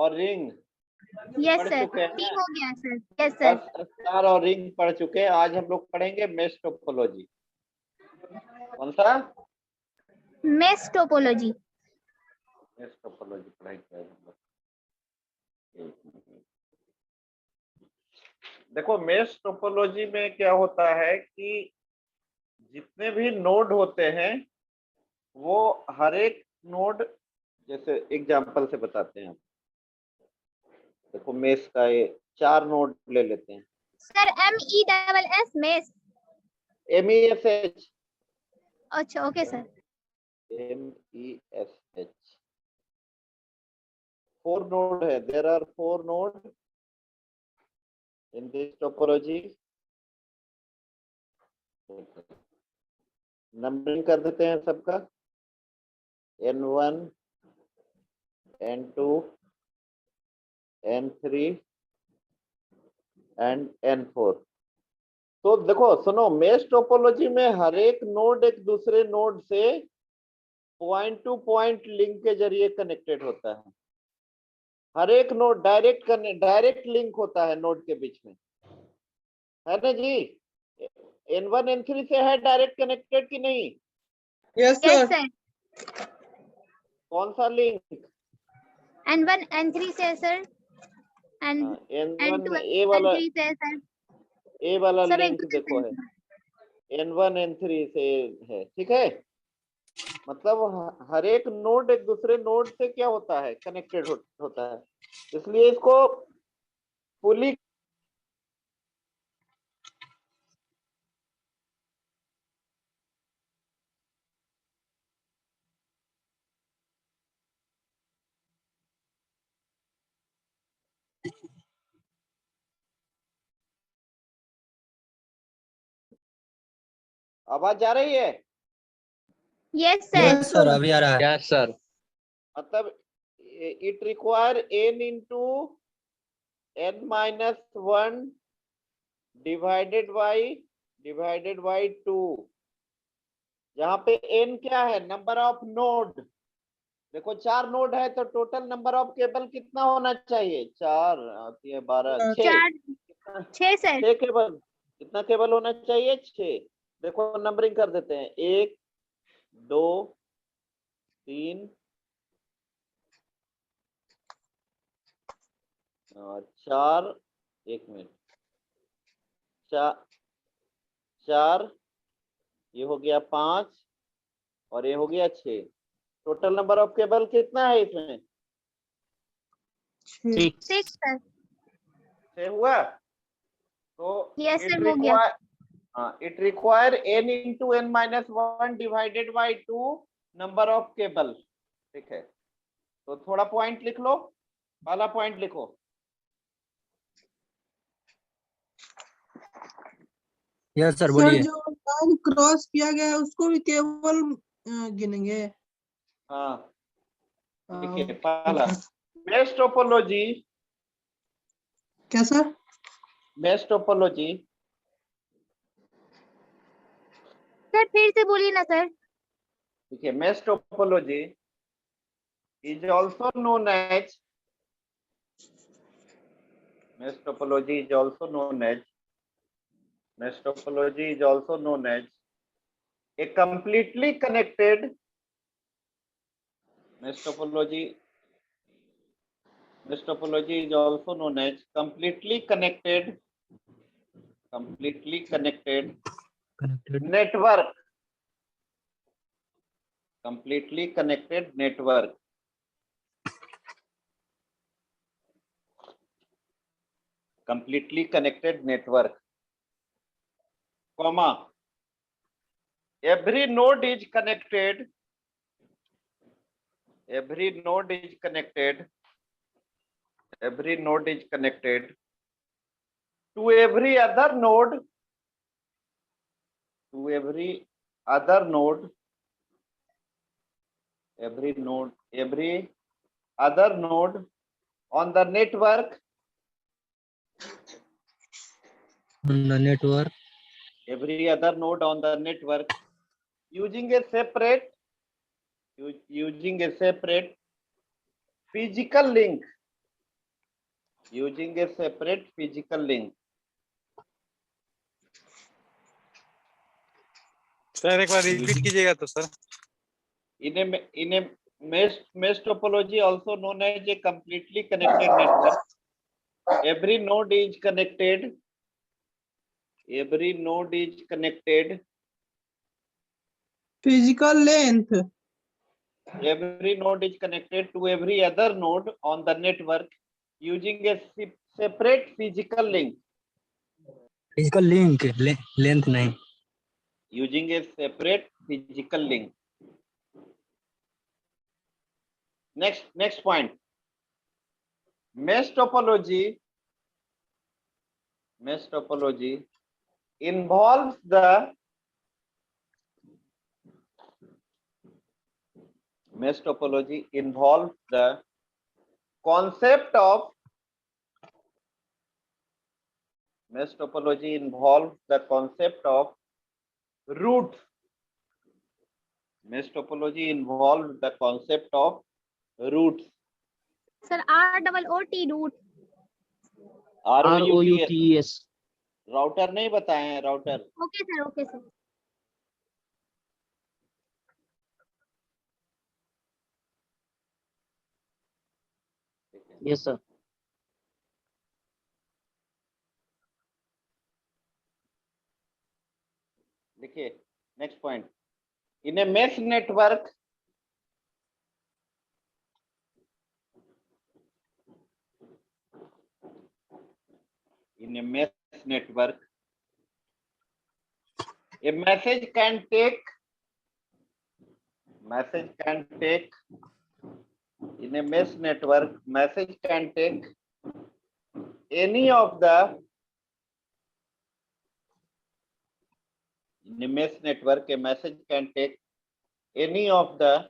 और ring yes पढ़ sir, चुके हैं। 3 हो गया सर। Yes sir. बस स्टार और रिंग पढ़ चुके हैं। आज हम लोग पढ़ेंगे मेश टोपोलॉजी। कौन सा? Mesh topology. मेश टोपोलॉजी पढ़ाएंगे आज हम लोग। देखो मेश टोपोलॉजी में क्या होता है कि जितने भी नोड होते हैं वो हर एक नोड, जैसे एग्जांपल से बताते हैं। देखो मेश का ये 4 नोड ले लेते हैं। Sir MESS mesh. MESH। अच्छा ओके सर। MESH 4 नोड है। There are 4 node in this topology. Numbering कर देते हैं सबका। N1 N2 N3 and N4। तो देखो सुनो, मेश टोपोलॉजी में हर एक नोड एक दूसरे नोड से पॉइंट टू पॉइंट लिंक के जरिए कनेक्टेड होता है। हर एक नोड डायरेक्ट लिंक होता है नोड के बीच में, है ना जी? N1 N3 से है डायरेक्ट कनेक्टेड कि नहीं? Yes yes sir. सर। कौन सा लिंक? N1 N3 से सर। एंड N1 N2 ए वाला, N3 से सर। ए वाला सब एक लिंक दूसरे देखो है से। N1 N3 से है, ठीक है? मतलब हर एक नोड एक दूसरे नोड से क्या होता है, कनेक्टेड होता है। इसलिए इसको फुली आवाज जा रही है? Yes Yes, sir. sir, अभी आ रहा है। Yes sir. मतलब it require n into n minus 1 divided by 2। यहाँ पे n क्या है? Number of node. देखो 4 नोड है तो टोटल नंबर ऑफ केबल कितना होना चाहिए? 4 आती है 12, 6। 6 सर। 6 केबल। कितना केबल होना चाहिए? 6। देखो नंबरिंग कर देते हैं। 1 2 3 4। 1 मिनट। 4 ये हो गया 5 और ये हो गया 6। टोटल नंबर ऑफ केबल कितना है इसमें? 6 सर। 6 हुआ। तो यस इट सर हो गया। Require n into n minus 1 divided by 2 number of cable. ठीक है, तो थोड़ा पॉइंट लिख लो। पहला पॉइंट लिखो। यस सर सर बोलिए। जो लाइन क्रॉस किया गया है उसको भी केवल गिनेंगे। हाँ ठीक है। ठीक पहला है। Mesh topology. क्या सर? मेश टोपोलॉजी सर फिर से बोलिए ना सर। ठीक है। Mesh topology is also known as mesh topology is also known as mesh topology is also known as a completely connected mesh topology is also known as completely connected connected network. Completely connected network. Completely connected network, comma, every node is connected, every node is connected to every other node, every other node on the network, network every other node on the network using a separate physical link. using a separate physical link. Sir एक बार repeat कीजिएगा तो sir. In a mesh topology, also known as a completely connected network, every node is connected. Every node is connected. Physical length. Every node is connected to every other node on the network using a separate physical link. Physical link, length नहीं. Using a separate physical link. Next point. Mesh topology involves the concept of root. Mesh topology involves the concept of roots. Sir ROOT route. ROUTS router नहीं बताए हैं, router. Okay sir, okay sir. Yes sir. देखिए next point. In a mesh network a message can take in a mesh network, message can take any of the in a mesh network, a message can take any of the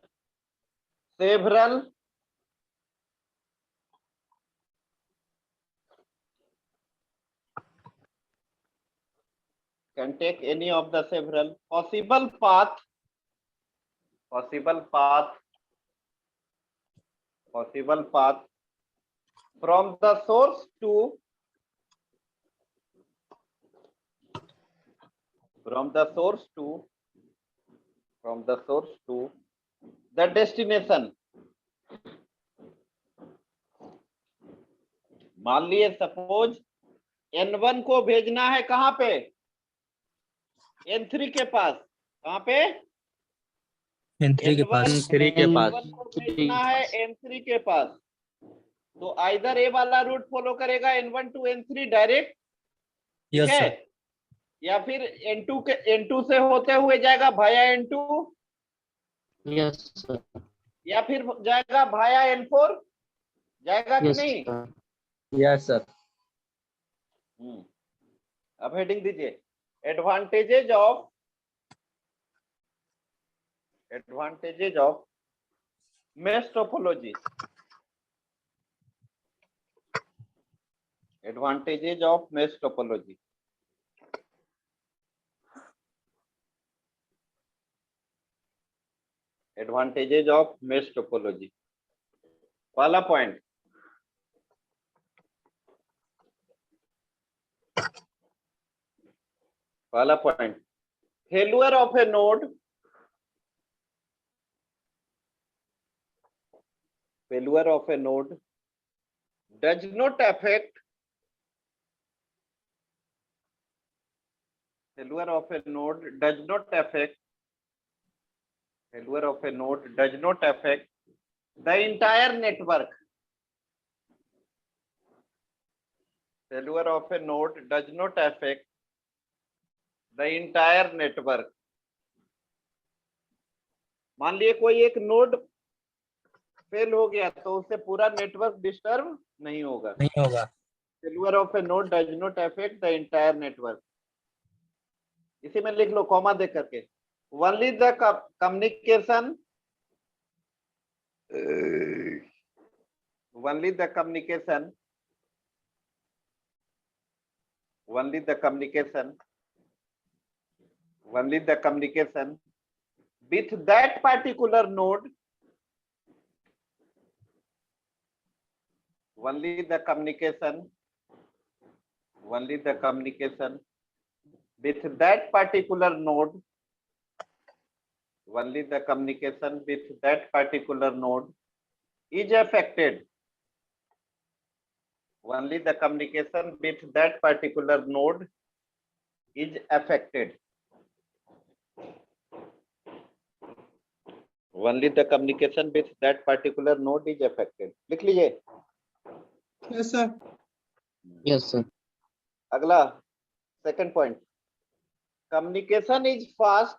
several possible path from the source to the destination. मान लिए suppose N1 को भेजना है कहां पे? N3 के पास। कहां पे? N3 के पास. N3 के पास। N1 को भेजना है N3 के पास, तो आइदर ए वाला रूट फॉलो करेगा N1 to N3 direct, Yes ठीक है, sir. या फिर N2 से होते हुए जाएगा भाया N2, Yes sir. या फिर जाएगा भाया N4, जाएगा कि नहीं? Yes sir. अब हेडिंग दीजिए, advantages of mesh topology. Advantages of mesh topology. Advantages of mesh topology. पहला point, failure of a node does not affect the entire network. Failure of a node does not affect the entire network. मान लिए कोई एक node fail हो गया तो उससे पूरा नेटवर्क डिस्टर्ब नहीं होगा। Failure of a node does not affect the entire network. इसी में लिख लो कॉमा दे करके, only the communication with that particular node only the communication with that particular node, only the communication with that particular node is affected. Only the communication with that particular node is affected. Only the communication with that particular node is affected. लिख लीजिए. Yes sir. Yes, sir. अगला second point. Communication is fast.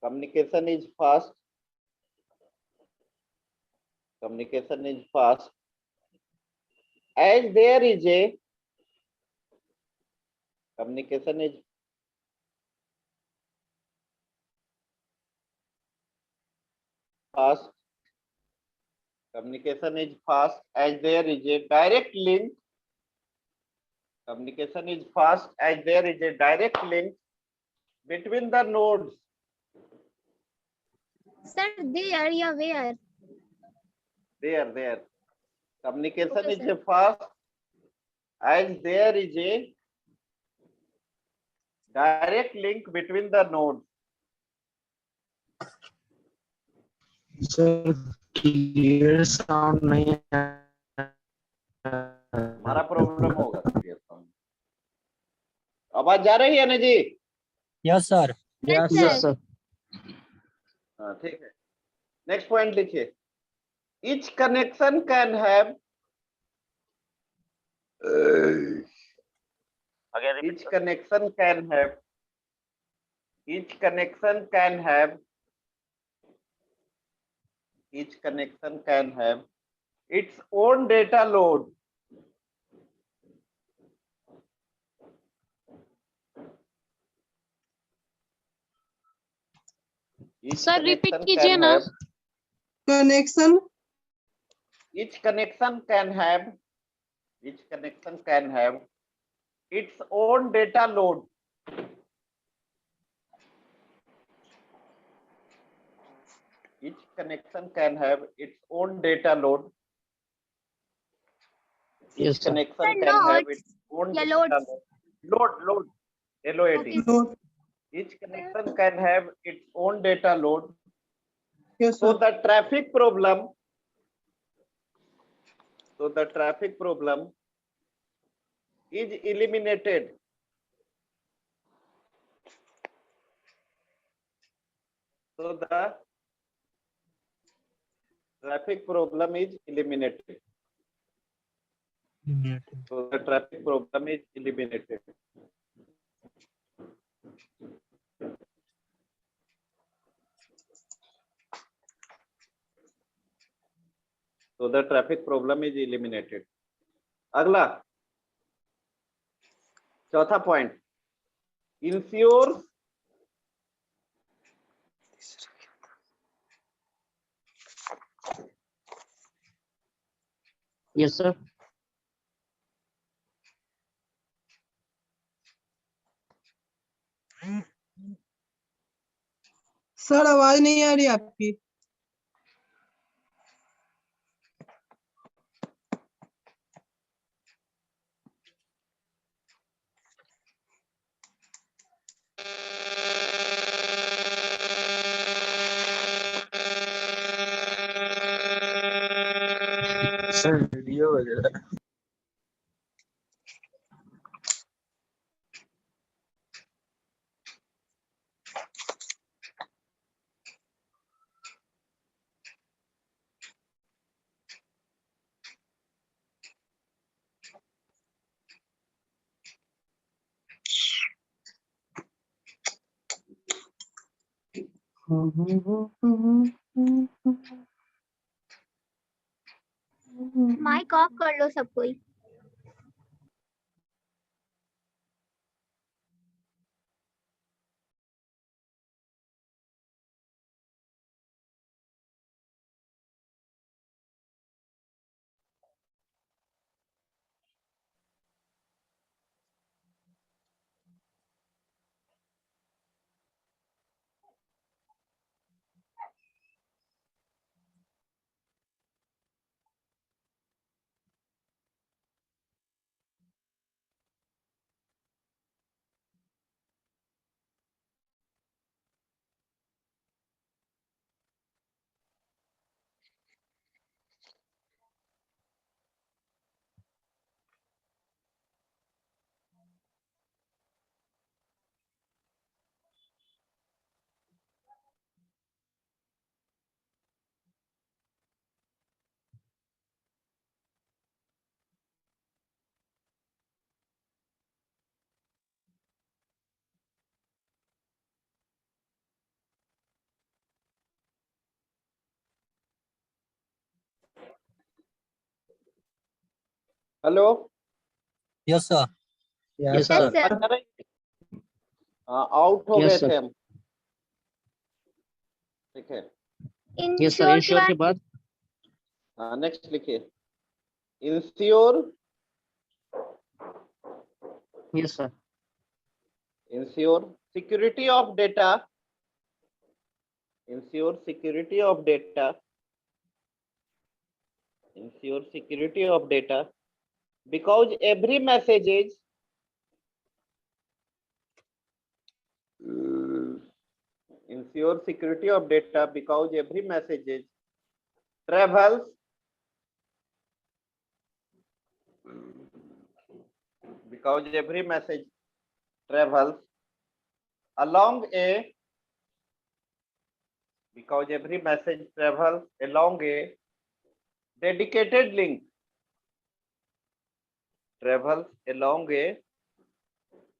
Communication is fast. Communication is fast. As there is a communication is fast. Communication is fast as there is a direct link. Communication is fast as there is a direct link between the nodes. Sir, there, yeah, where? There. Communication Okay, is sir. a fast as there is a direct link between the nodes. Sir, clear sound नहीं है. हमारा problem होगा clear sound. आवाज जा रही है ना जी? Yes, sir. Yes, Yes, sir. sir. हाँ ठीक है. नेक्स्ट पॉइंट लिखिए. Each connection can have each connection can have its own data load. Sir repeat कीजिए ना. Connection. Each connection can have its own data load. Each connection can have its own data load. Each Yes, sir. connection Sir, can have nodes. its own Yeah, data loads. load. Load. LOAD. Okay, sir. Load. Each connection can have its own data load. Yes So sir. the traffic problem is eliminated. So the traffic problem is eliminated. So the traffic problem is eliminated. So the traffic problem is eliminated. अगला चौथा point. Ensures Yes, sir. Sir आवाज नहीं आ रही आपकी. Sir, video वगैरह. Mic off कर लो सब कोई. Hello yes sir Yes, Yes, sir. sir. Out हो Yes, गए sir. थे हम, ठीक है। Yes, sir. Ensure Ensure के के बाद बाद नेक्स्ट लिखिए, ensure, yes, sir. Ensure security of data, ensure security of data, ensure security of data, because every message is ensure security of data because every message is travels because every message travels along a because every message travels along a dedicated link, travels along a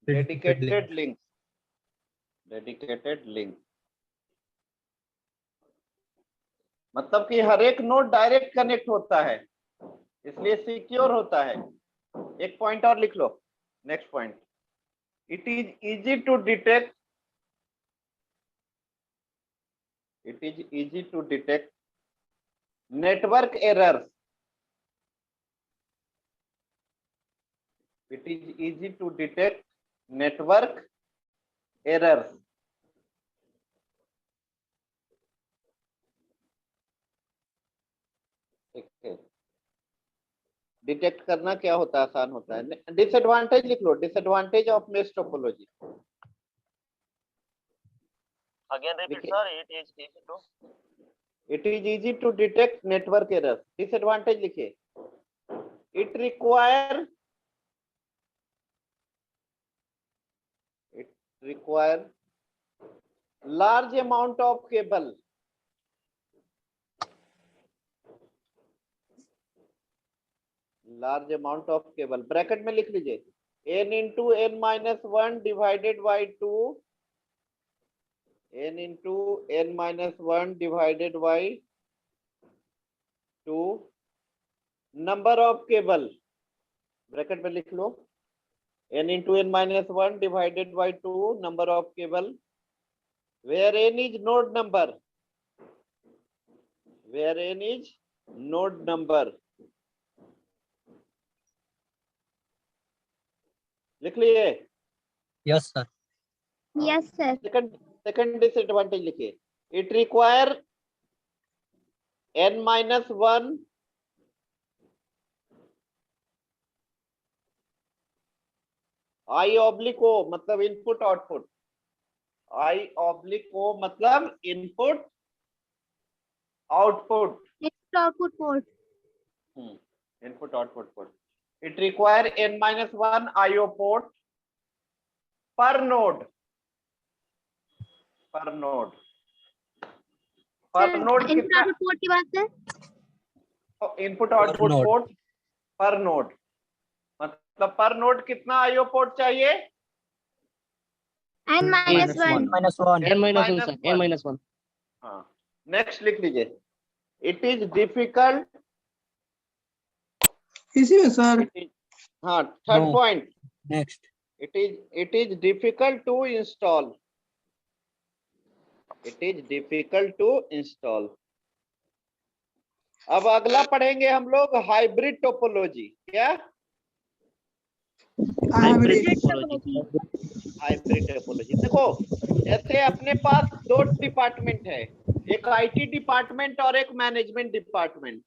dedicated link, dedicated link, मतलब कि हर एक node direct connect होता है, इसलिए secure होता है। एक point और लिख लो, next point, it is easy to detect, it is easy to detect network errors, it is easy to detect network errors. ठीक है, डिटेक्ट करना क्या होता है, आसान होता है। डिसएडवांटेज लिख लो, disadvantage of mesh topology. Again repeat, देखिए, sir. It is easy to. It is easy to detect network errors. Disadvantage लिखिए, it require large amount of cable, large amount of cable, bracket में लिख लीजिए, n into n minus 1 divided by 2, n into n minus 1 divided by 2 number of cable, bracket में लिख लो, n into n minus 1 divided by 2 number of cable, where n is node number, where n is node number, लिख लिए। Yes sir Yes, sir. Second disadvantage लिखिए, it require n minus 1 i oblique o मतलब input output, i oblique o मतलब input output, Input output port. Input output port. It require n minus 1 IO port per node, per node, per Sir, node input कितना, output port की बात है? इनपुट output node. Port per node, मतलब per node कितना IO port चाहिए, N minus one. -1 N minus one, minus sir. one. N minus one. हाँ, next लिख लीजिए, इट इज डिफिकल्ट, इसी में सर हाँ third No. Point, next it is difficult to install, it is difficult to install। अब अगला पढ़ेंगे हम लोग हाइब्रिड टोपोलॉजी। क्या? Hybrid hybrid topology. देखो, जैसे अपने पास दो डिपार्टमेंट है, एक आईटी डिपार्टमेंट और एक मैनेजमेंट डिपार्टमेंट।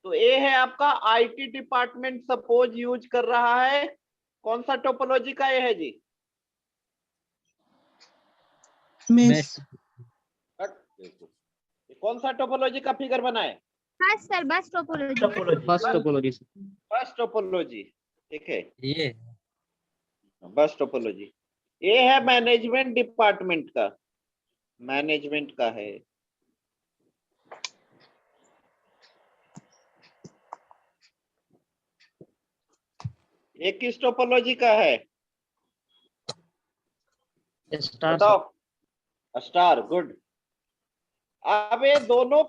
तो ये है आपका आईटी डिपार्टमेंट, सपोज यूज कर रहा है कौन सा टोपोलॉजी का ये है जी? मेष कौन सा टोपोलॉजी का फिगर बनाए? बस सर, बस टोपोलॉजी। First topology, sir. बस टोपोलॉजी, ठीक है, ये बस टोपोलॉजी। ये है मैनेजमेंट डिपार्टमेंट का, मैनेजमेंट का है। ये किस टोपोलॉजी का है Star, sir. बताओ? Star, good. अब ये दोनों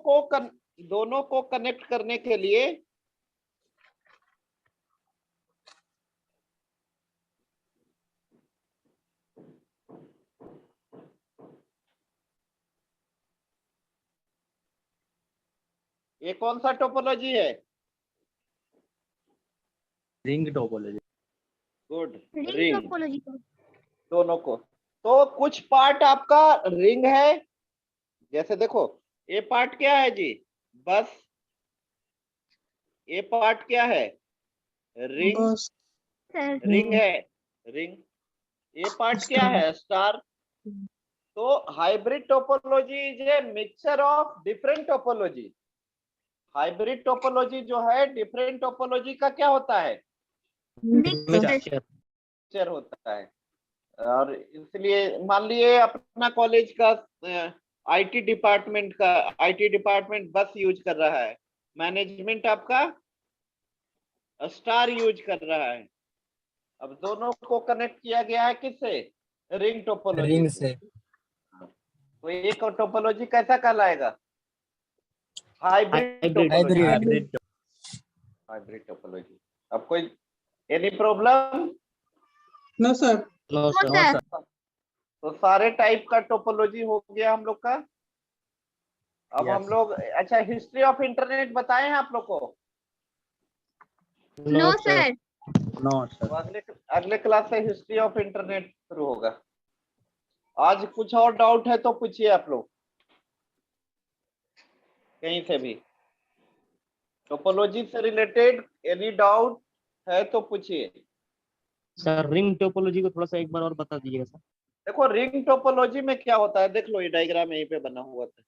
को कनेक्ट करने के लिए ये कौन सा टोपोलॉजी है? Ring topology. Good, ring ring topology को दोनों को। तो कुछ पार्ट आपका रिंग है, जैसे देखो ये पार्ट क्या है जी, बस ये पार्ट क्या है, रिंग, बस सर रिंग है, रिंग। ये पार्ट क्या है, स्टार। तो hybrid topology is a mixture of different topology. Hybrid topology जो है डिफरेंट टोपोलॉजी का क्या होता है, मिक्सचर मिक्सचर होता है। और इसलिए मान लिए अपना कॉलेज का आईटी डिपार्टमेंट बस यूज कर रहा है, मैनेजमेंट आपका स्टार यूज कर रहा है। अब दोनों को कनेक्ट किया गया है किससे, रिंग टोपोलॉजी रिंग से। से। तो एक टोपोलॉजी कैसा कहलाएगा, hybrid Hybrid. Topology. Hybrid. Hybrid topology. अब कोई any problem? No sir. No, no sir. Sir तो सारे टाइप का टोपोलॉजी हो गया हम लोग का। अब Yes. हम लोग, अच्छा हिस्ट्री ऑफ इंटरनेट बताए हैं आप लोग को? नो सर नो तो सर। अगले क्लास से हिस्ट्री ऑफ इंटरनेट शुरू होगा। आज कुछ और डाउट है तो पूछिए आप लोग कहीं से भी, टोपोलॉजी से रिलेटेड एनी डाउट है तो पूछिए। सर रिंग टोपोलॉजी को थोड़ा सा एक बार और बता दीजिएगा सर। देखो रिंग टोपोलॉजी में क्या होता है, देख लो ये डायग्राम यहीं पे बना हुआ था।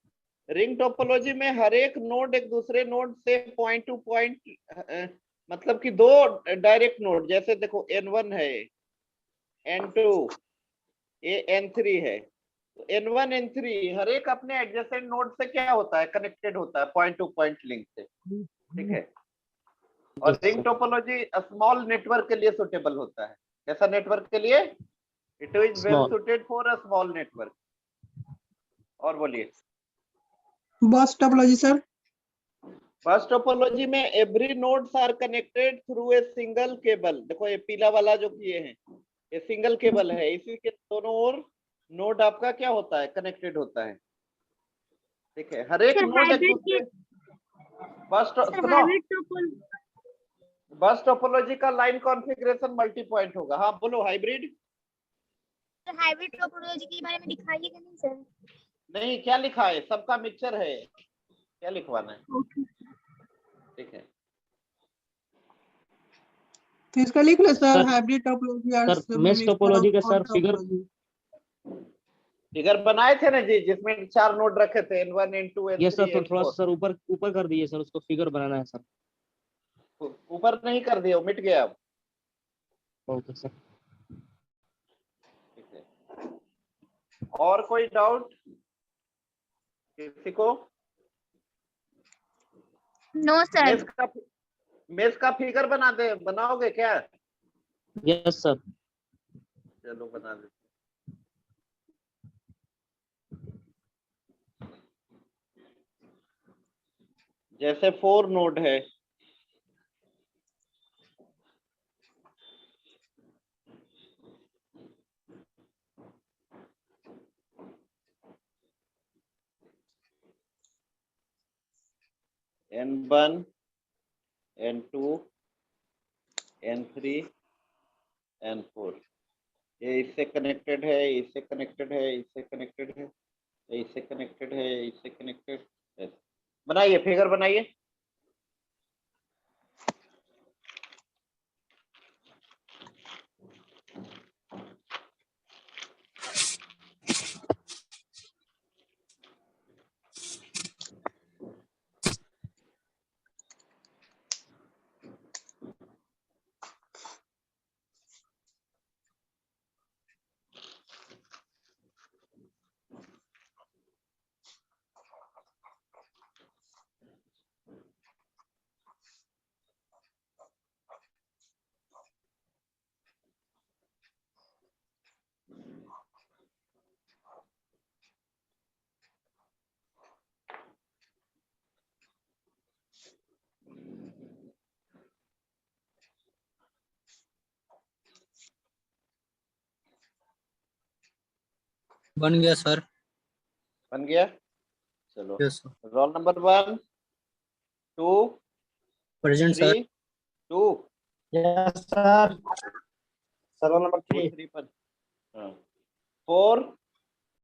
रिंग टोपोलॉजी में हर एक नोड एक दूसरे नोड से पॉइंट टू पॉइंट, मतलब कि दो डायरेक्ट नोड, जैसे देखो N1 है, N2, ये N3 है। तो N1 N3 हर एक अपने एडजेसेंट नोड से क्या होता है, कनेक्टेड होता है पॉइंट टू पॉइंट लिंक से, ठीक है। और Yes, ring sir. Topology small network के लिए सुटेबल होता है। कैसा नेटवर्क के लिए, it is well Small. Suited for a small network. और बोलिए। Bus topology sir. First topology में every nodes are connected through a single cable. देखो ये पीला वाला जो किए हैं ये सिंगल केबल है, इसी के दोनों ओर नोड आपका क्या होता है, कनेक्टेड होता है, ठीक है। हर एक सर नोड एक हाइब्रिड की दूसरे बस सर सुनो, हाइब्रिड टोपोलॉजी बस टोपोलॉजी का लाइन कॉन्फ़िगरेशन मल्टी पॉइंट होगा। हाँ बोलो, हाइब्रिड हाइब्रिड टोपोलॉजी के बारे में दिखाइए कि नहीं सर? नहीं, क्या लिखा है, सबका मिक्सचर है, क्या लिखवाना है, ओके ठीक है। तो इसका लिख ले sir, sir, hybrid topology sir mesh topology का सर फिगर फिगर बनाए थे ना जी, जिसमें 4 नोड रखे थे, N1 N2 ये सर N3 तो थोड़ा सा N4। सर ऊपर ऊपर कर दीजिए सर, उसको फिगर बनाना है सर। ऊपर नहीं कर दिया, मिट गया अब, ओके सर। ठीक है। और कोई डाउट किसी को? नो सर मेष का फिगर बनाओगे क्या? Yes sir. चलो बना दे। जैसे 4 नोड है, N1 N2 N3 N4, ये इससे कनेक्टेड है, इससे कनेक्टेड है, इससे कनेक्टेड है, इससे कनेक्टेड है, इससे कनेक्टेड है। बनाइए, फिगर बनाइए। बन गया सर। बन गया, चलो। Yes sir. Roll number 1 2 Present, sir. 3 2 Yes, sir. Server number 3. 3 पर 4